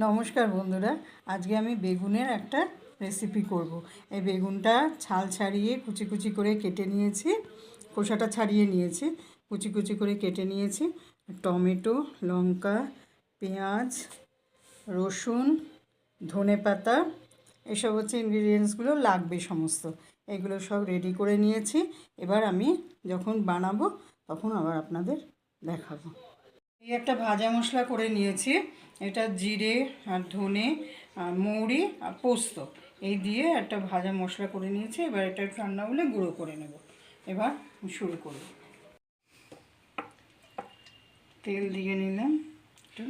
নমস্কার বন্ধুরা, আজকে আমি বেগুনের একটা রেসিপি করব। এই বেগুনটা ছাল ছাড়িয়ে কুচি কুচি করে কেটে নিয়েছি, খোসাটা ছাড়িয়ে নিয়েছি, কুচি কুচি করে কেটে নিয়েছি। টমেটো, লঙ্কা, পেঁয়াজ, রসুন, ধনেপাতা, এসব হচ্ছে ইনগ্রিডিয়েন্টসগুলো লাগবে সমস্ত। এগুলো সব রেডি করে নিয়েছি। এবার আমি যখন বানাবো তখন আবার আপনাদের দেখাবো। এই একটা ভাজা মশলা করে নিয়েছি। এটা জিরে আর ধনে আর মৌরি আর পোস্ত এই দিয়ে একটা ভাজা মশলা করে নিয়েছি। এবার এটা ঠান্ডা হলে গুঁড়ো করে নেব। এবার শুরু করব। তেল দিয়ে নিলাম একটু।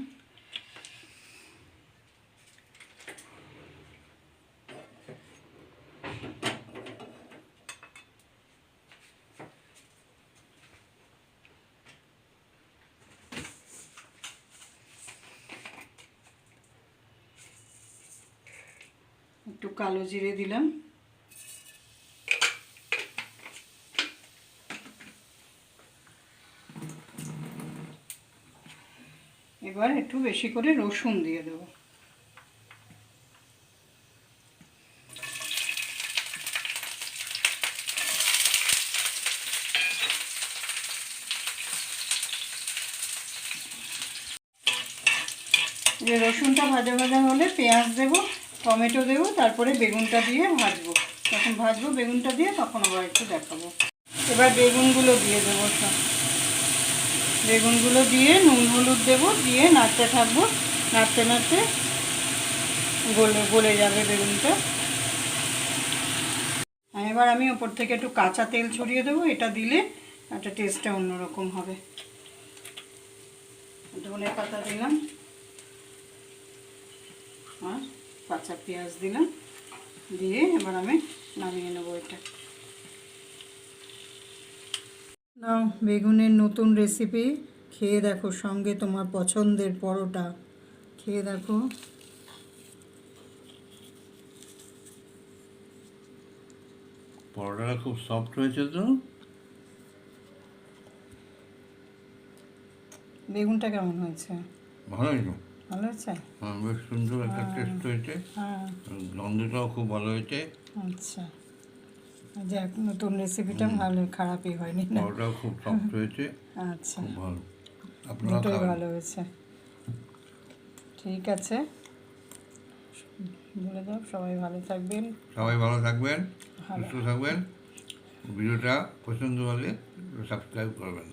একটু কালো জিরে দিলাম। এবার একটু বেশি করে রসুন দিয়ে দেবো। যে রসুনটা ভাজা ভাজা হলে পেঁয়াজ দেবো, টমেটো দেবো, তারপরে বেগুনটা দিয়ে ভাজবো। যখন ভাজবো বেগুনটা দিয়ে তখন আবার একটু দেখাবো। এবার বেগুনগুলো দিয়ে দেবো। সব বেগুনগুলো দিয়ে নুন হলুদ দেবো, দিয়ে নাড়তে থাকবো। নাড়তে নাড়তে গলে যাবে বেগুনটা। এবার আমি ওপর থেকে একটু কাঁচা তেল ছড়িয়ে দেবো। এটা দিলে একটা টেস্টটা অন্যরকম হবে। ধনে পাতা দিলাম আর কাঁচা পেঁয়াজ দিলাম, দিয়ে এবার আমি নামিয়ে নেবো এটা। নাও, বেগুনের নতুন রেসিপি খেয়ে দেখো, সঙ্গে তোমার পছন্দের পরোটা খেয়ে দেখো। পরোটাটা খুব সফট হয়েছে তো। বেগুনটা কেমন হয়েছে? ভালোই তো। ভালো হয়েছে? হ্যাঁ, বেশ সুন্দর একটা টেস্ট হয়েছে। হ্যাঁ, গন্ধটাও খুব ভালো হয়েছে। আচ্ছা। যাক, নতুন রেসিপিটা ভালো, খারাপই হয়নি না? পরোটাও খুব সফট হয়েছে, আচ্ছা, খুব ভালো। আপনারা দুটোই খাবেন। ভালো হয়েছে। ঠিক আছে, বলে দাও সবাই ভালো থাকবেন। সবাই ভালো থাকবেন, ভালো। সুস্থ থাকবেন। ভিডিওটা পছন্দ হলে সাবস্ক্রাইব করবেন।